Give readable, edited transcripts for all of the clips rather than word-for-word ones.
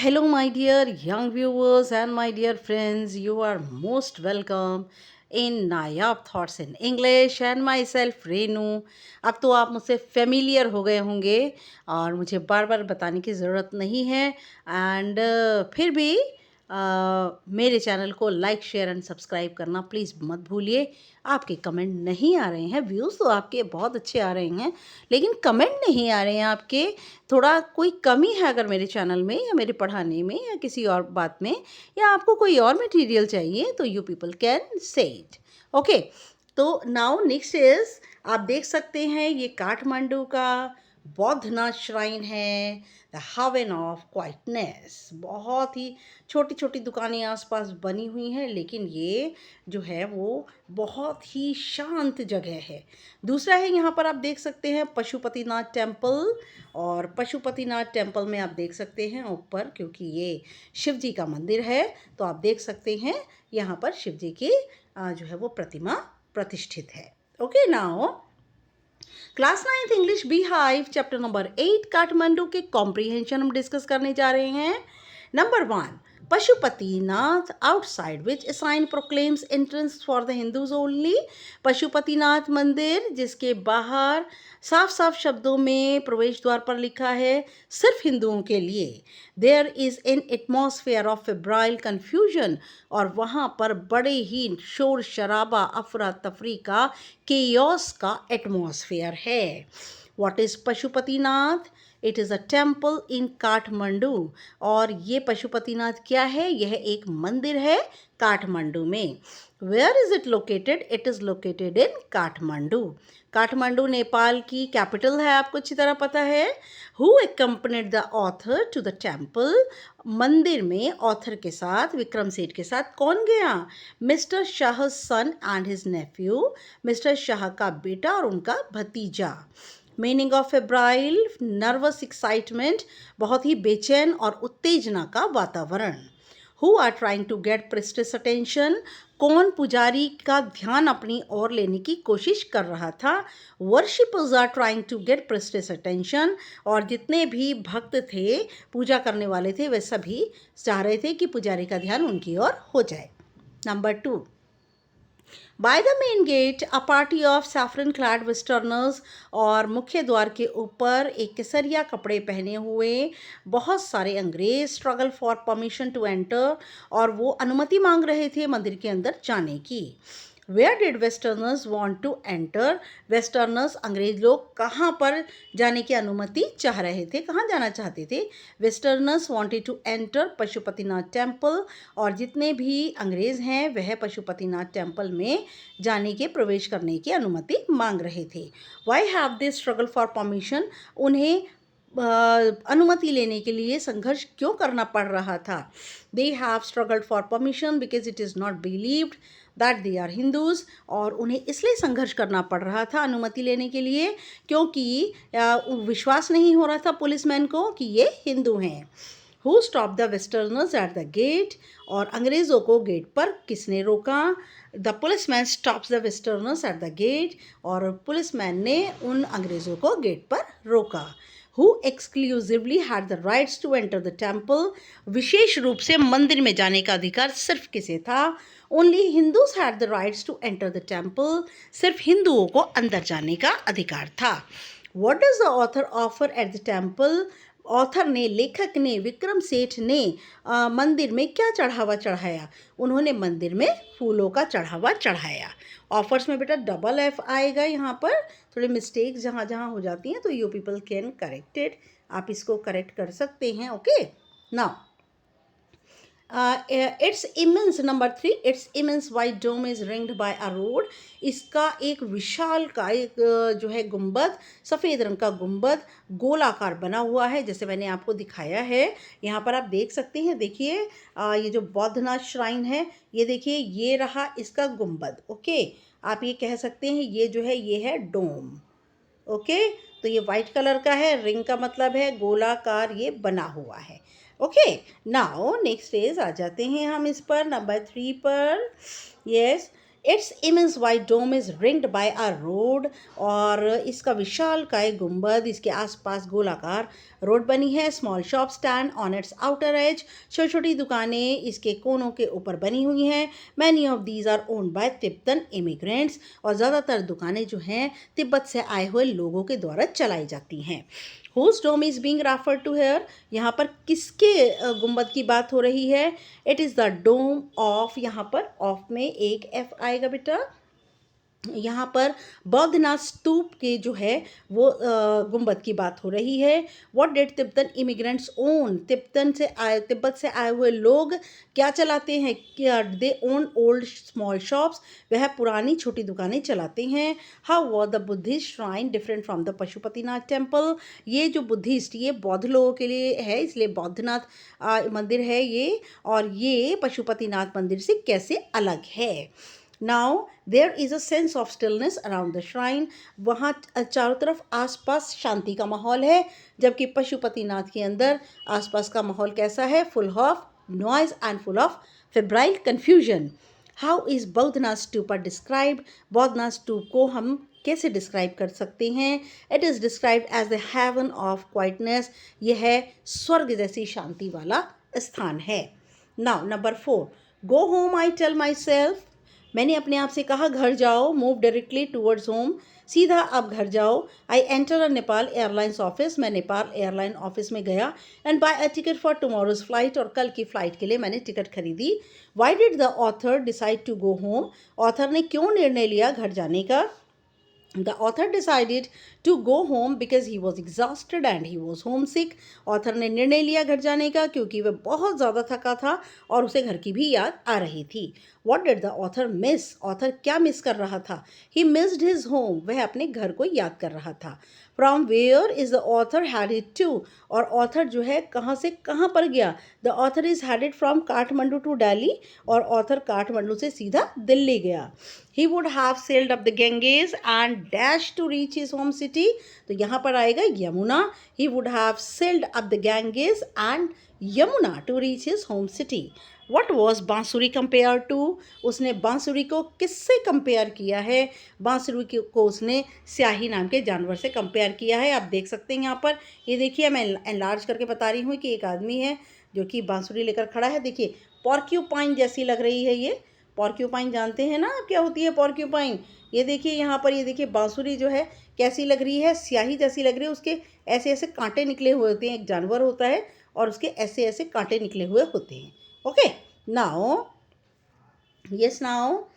Hello, my dear young viewers and my dear friends. You are most welcome in Nayab thoughts in English and my self Renu. अब तो आप मुझसे familiar हो गए होंगे और मुझे बार बार बताने की ज़रूरत नहीं है। एंड फिर भी मेरे चैनल को लाइक शेयर एंड सब्सक्राइब करना प्लीज़ मत भूलिए। आपके कमेंट नहीं आ रहे हैं, व्यूज़ तो आपके बहुत अच्छे आ रहे हैं लेकिन कमेंट नहीं आ रहे हैं आपके। थोड़ा कोई कमी है अगर मेरे चैनल में या मेरे पढ़ाने में या किसी और बात में, या आपको कोई और मटेरियल चाहिए तो you people can say it. Okay, तो नाउ नेक्स्ट इज, आप देख सकते हैं ये काठमांडू का बौद्धनाथ श्राइन है, द हावन ऑफ क्वाइटनेस। बहुत ही छोटी छोटी दुकानें आसपास बनी हुई हैं लेकिन ये जो है वो बहुत ही शांत जगह है। दूसरा है, यहाँ पर आप देख सकते हैं पशुपतिनाथ टेम्पल। और पशुपतिनाथ टेम्पल में आप देख सकते हैं ऊपर, क्योंकि ये शिव जी का मंदिर है तो आप देख सकते हैं यहाँ पर शिव जी की जो है वो प्रतिमा प्रतिष्ठित है। Okay, now class 9th English bee hive chapter number 8 Kathmandu के कॉम्प्रीहेंशन हम डिस्कस करने जा रहे हैं। Number 1, Pashupatinath outside which a sign proclaims entrance for the Hindus only। Pashupatinath मंदिर जिसके बाहर साफ साफ शब्दों में प्रवेश द्वार पर लिखा है सिर्फ हिंदुओं के लिए। There is an atmosphere of febrile confusion, और वहाँ पर बड़े ही शोर शराबा अफरा तफरी का केयोस का एटमॉस्फेयर है। What is Pashupatinath? It is a temple in Kathmandu. और ये पशुपतिनाथ क्या है? यह एक मंदिर है काठमांडू में। Where is it located? It is located in Kathmandu. Kathmandu Nepal की कैपिटल है, आपको अच्छी तरह पता है। Who accompanied the author to the temple? मंदिर में ऑथर के साथ, विक्रम सेठ के साथ कौन गया? Mister Shah son and his nephew. Mister Shah का बेटा और उनका भतीजा। Meaning of febrile, nervous excitement, बहुत ही बेचैन और उत्तेजना का वातावरण। Who are trying to get priest's attention? कौन पुजारी का ध्यान अपनी ओर लेने की कोशिश कर रहा था? Worshippers are trying to get priest's attention, और जितने भी भक्त थे, पूजा करने वाले थे, वे सभी चाह रहे थे कि पुजारी का ध्यान उनकी ओर हो जाए। Number 2, by the main get a party of saffron clad westerners. और मुख्य द्वार के ऊपर एक केसरिया कपड़े पहने हुए बहुत सारे अंग्रेज struggle for permission to enter, और वो अनुमति मांग रहे थे मंदिर के अंदर जाने की। Where did westerners want to enter? Westerners, अंग्रेज लोग, कहाँ पर जाने की अनुमति चाह रहे थे, कहाँ जाना चाहते थे? Westerners wanted to enter Pashupatinath temple, और जितने भी अंग्रेज हैं वह पशुपतिनाथ टेम्पल में जाने के, प्रवेश करने की अनुमति मांग रहे थे। Why have they struggle for permission? उन्हें अनुमति लेने के लिए संघर्ष क्यों करना पड़ रहा था? They have struggled for permission because it is not believed that they are Hindus. और उन्हें इसलिए संघर्ष करना पड़ रहा था अनुमति लेने के लिए क्योंकि विश्वास नहीं हो रहा था पुलिसमैन को कि ये हिंदू हैं। Who stop the westerners at the gate? और अंग्रेज़ों को गेट पर किसने रोका? The policeman stops the westerners at the gate, और पुलिसमैन ने उन अंग्रेज़ों को गेट पर रोका। Who exclusively had the rights to enter the temple? विशेष रूप से मंदिर में जाने का अधिकार सिर्फ किसे था? Only Hindus had the rights to enter the temple. सिर्फ हिंदुओं को अंदर जाने का अधिकार था। What does the author offer at the temple? Author ने, लेखक ने, विक्रम सेठ ने मंदिर में क्या चढ़ावा चढ़ाया? उन्होंने मंदिर में फूलों का चढ़ावा चढ़ाया। ऑफर्स में बेटा डबल एफ आएगा, यहाँ पर थोड़ी मिस्टेक्स जहाँ जहाँ हो जाती हैं तो यू पीपल कैन करेक्टेड, आप इसको करेक्ट कर सकते हैं। Okay, now it's immense, number 3, it's immense white dome is ringed by a road. इसका एक विशाल का एक जो है गुंबद, सफ़ेद रंग का गुंबद गोलाकार बना हुआ है, जैसे मैंने आपको दिखाया है। यहाँ पर आप देख सकते हैं, देखिए ये जो बौद्धनाथ श्राइन है, ये देखिए ये रहा इसका गुंबद। ओके, आप ये कह सकते हैं ये जो है ये है डोम। ओके, तो ये वाइट कलर का है, रिंग का मतलब है गोलाकार ये बना हुआ है। ओके, नाउ नेक्स्ट फेज आ जाते हैं हम इस पर, नंबर 3 पर। Yes, it's immense white dome is ringed by a road, और इसका विशाल काय गुंबद, इसके आसपास गोलाकार रोड बनी है। Small shop stand on it's outer as, छोटी छोटी दुकानें इसके कोनों के ऊपर बनी हुई हैं। Many of these are owned by Tibetan immigrants, और ज़्यादातर दुकानें जो हैं तिब्बत से आए हुए लोगों के द्वारा चलाई जाती हैं। Whose dome is being refer to here, यहाँ पर किसके गुंबद की बात हो रही है? It is the dome of, यहाँ पर ऑफ में एक एफ आएगा बेटा, यहाँ पर बौद्धनाथ स्तूप के जो है वो गुंबद की बात हो रही है। What did Tibetan immigrants own, Tibet से आए हुए लोग क्या चलाते हैं? क्या दे ओन ओल्ड स्मॉल शॉप्स, वह पुरानी छोटी दुकानें चलाते हैं। How was the Buddhist shrine different from the Pashupatinath temple, ये जो बुद्धिस्ट ये बौद्ध लोगों के लिए है, इसलिए बौद्धनाथ मंदिर है ये, और ये पशुपतिनाथ मंदिर से कैसे अलग है? Now there is a sense of stillness around the shrine, वहाँ चारों तरफ आसपास शांति का माहौल है, जबकि पशुपतिनाथ के अंदर आसपास का माहौल कैसा है? Full of noise and full of febrile confusion. How is Boudhanath stupa describe, Boudhanath stupa को हम कैसे डिस्क्राइब कर सकते हैं? It is described as the heaven of quietness, यह है स्वर्ग जैसी शांति वाला स्थान है। Now number 4, go home I tell myself, मैंने अपने आप से कहा घर जाओ। मूव डायरेक्टली टूवर्ड्स होम, सीधा आप घर जाओ। I enter a Nepal airlines office, मैं नेपाल एयरलाइन ऑफिस में गया। And buy a ticket for tomorrow's flight, और कल की फ़्लाइट के लिए मैंने टिकट खरीदी। Why did the author decide to go home, author ने क्यों निर्णय लिया घर जाने का? The author decided to go home because he was exhausted and he was homesick. Author ने निर्णय लिया घर जाने का क्योंकि वह बहुत ज़्यादा थका था और उसे घर की भी याद आ रही थी। What did the author miss? Author क्या मिस कर रहा था? He missed his home. वह अपने घर को याद कर रहा था। From where is the author headed to? और ऑथर जो है कहाँ से कहाँ पर गया? The author is headed from Kathmandu to Delhi, और ऑथर काठमांडू से सीधा दिल्ली गया। He would have sailed up the Ganges and dashed to reach his home city. तो यहाँ पर आएगा Yamuna. He would have sailed up the Ganges and Yamuna to reach his home city. What was बांसुरी compared to? उसने बांसुरी को किससे compare किया है? बांसुरी को उसने स्याही नाम के जानवर से कंपेयर किया है। आप देख सकते हैं यहाँ पर, ये देखिए मैं एनलार्ज करके बता रही हूँ कि एक आदमी है जो कि बांसुरी लेकर खड़ा है। देखिए पॉर्क्यूपाइन जैसी लग रही है ये। पॉर्क्यूपाइन जानते हैं ना क्या होती है पॉर्क्यूपाइन? ये देखिए यहाँ पर, ये देखिए बांसुरी जो है कैसी लग रही है? स्याही जैसी लग रही है। उसके ऐसे ऐसे कांटे निकले हुए होते हैं, एक जानवर होता है और उसके ऐसे ऐसे कांटे निकले हुए होते हैं। Okay, now yes, now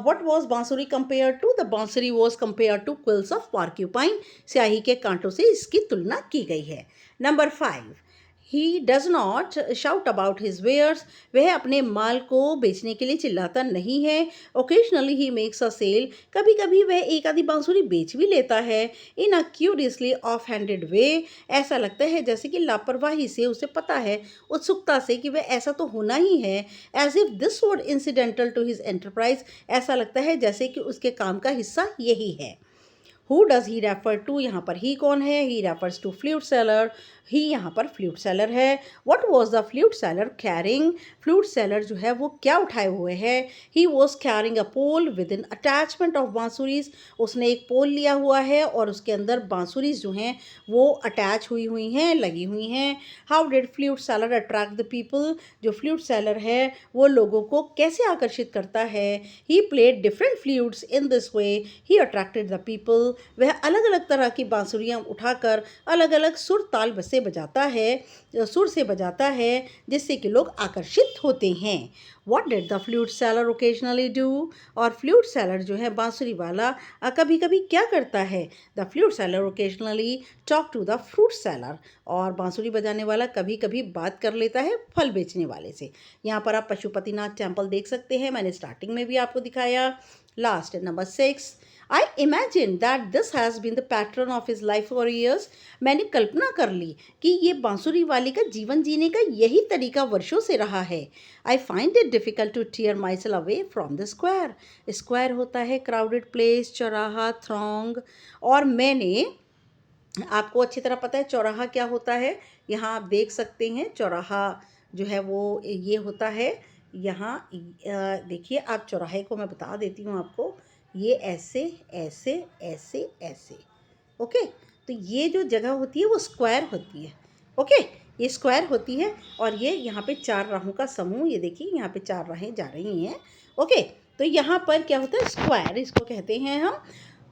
what was बांसुरी compared to? The बांसुरी was compared to quills of porcupine, स्याही के कांटों से इसकी तुलना की गई है। Number 5, he does not shout about his wares, वह अपने माल को बेचने के लिए चिल्लाता नहीं है। Occasionally he makes a sale, कभी कभी वह एक आधी बांसुरी बेच भी लेता है। इन अ क्यूरियसली ऑफ हैंडेड वे, ऐसा लगता है जैसे कि लापरवाही से उसे पता है, उत्सुकता से कि वह ऐसा तो होना ही है। As if this would incidental to his enterprise, ऐसा लगता है जैसे कि उसके काम का हिस्सा यही है। Who does he refer to, यहाँ पर ही कौन है? He refers to flute seller, he यहाँ पर फ्लूट सेलर है। What was the flute seller carrying, flute seller जो है वो क्या उठाए हुए है? He was carrying a pole within attachment of बांसुरीज, उसने एक पोल लिया हुआ है और उसके अंदर बांसुरीज जो हैं वो अटैच हुई हैं, लगी हुई हैं। How did flute seller attract the people, जो फ्लूट सेलर है वो लोगों को कैसे आकर्षित करता है? He played different flutes in this way, he attracted the people, वह अलग अलग तरह की बांसुरियाँ उठाकर अलग अलग सुर ताल से बजाता है, सुर से बजाता है, जिससे कि लोग आकर्षित होते हैं। What did the flute seller occasionally do, और फ्लूट सेलर जो है बांसुरी वाला कभी कभी क्या करता है? The flute seller occasionally talk to the fruit seller, और बांसुरी बजाने वाला कभी कभी बात कर लेता है फल बेचने वाले से। यहाँ पर आप पशुपतिनाथ टेम्पल देख सकते हैं, मैंने स्टार्टिंग में भी आपको दिखाया। Last number 6, I imagine that this has been the pattern of his life for years. मैंने कल्पना कर ली कि ये बांसुरी वाले का जीवन जीने का यही तरीका वर्षों से रहा है। I find it difficult to tear myself away from the square. Square होता है क्राउडेड प्लेस, चौराहा, थ्रॉन्ग, और मैंने, आपको अच्छी तरह पता है चौराहा क्या होता है। यहाँ आप देख सकते हैं चौराहा जो है वो ये होता है यहाँ देखिए, आप चौराहे को मैं बता देती हूँ आपको, ये ऐसे ऐसे ऐसे ऐसे, ओके। तो ये जो जगह होती है वो स्क्वायर होती है, ओके। ये स्क्वायर होती है और ये यहाँ पे 4 राहों का समूह, ये देखिए यहाँ पे 4 राहें जा रही हैं, ओके। तो यहाँ पर क्या होता है, स्क्वायर इसको कहते हैं हम।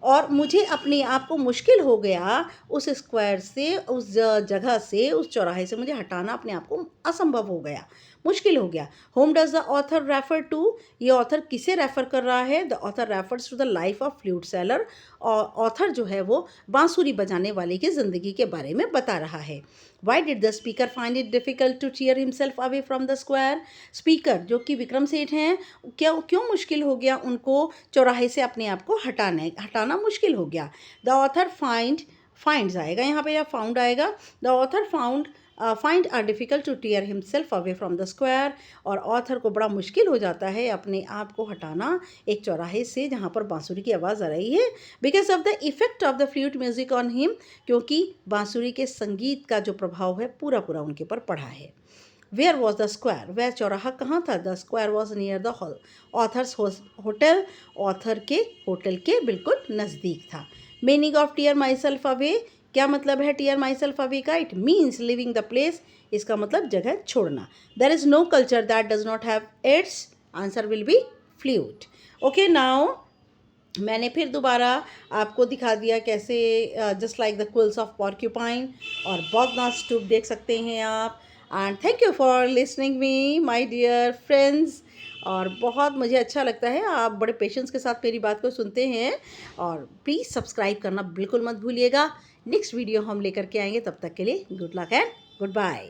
और मुझे अपने आप को मुश्किल हो गया उस स्क्वायर से, उस जगह से, उस चौराहे से मुझे हटाना अपने आप को असंभव हो गया, मुश्किल हो गया। Whom does the author refer to, ये ऑथर किसे रेफर कर रहा है? The author refers to the life of flute seller. और ऑथर जो है वो बांसुरी बजाने वाले की ज़िंदगी के बारे में बता रहा है। Why did the speaker find it difficult to tear himself away from the square? Speaker जो कि विक्रम सेठ हैं, क्यों मुश्किल हो गया उनको चौराहे से अपने आप को हटाना मुश्किल हो गया? द ऑथर फाइंड्स आएगा यहाँ पे या फाउंड आएगा। The author find are difficult to tear himself away from the square. और ऑथर को बड़ा मुश्किल हो जाता है अपने आप को हटाना एक चौराहे से जहाँ पर बांसुरी की आवाज़ आ रही है, because of the effect of the flute music on him, क्योंकि बांसुरी के संगीत का जो प्रभाव है पूरा पूरा उनके ऊपर पड़ा है। वेयर वॉज द स्क्वायर, वह चौराहा कहाँ था? The square was near the hall author's hotel, author के होटल के बिल्कुल नज़दीक था। Meaning of tear myself away, क्या मतलब है टीयर माई सेल्फ अवे का? It means leaving the place, इसका मतलब जगह छोड़ना। There is no culture that does not have its, answer will be flute. Okay, now मैंने फिर दोबारा आपको दिखा दिया कैसे just like the quills of porcupine और बॉगनास ट्यूब देख सकते हैं आप। And thank you for listening me my dear friends. और बहुत मुझे अच्छा लगता है, आप बड़े पेशेंस के साथ मेरी बात को सुनते हैं। और प्लीज़ सब्सक्राइब करना बिल्कुल मत भूलिएगा। नेक्स्ट वीडियो हम लेकर के आएंगे, तब तक के लिए good luck and good bye.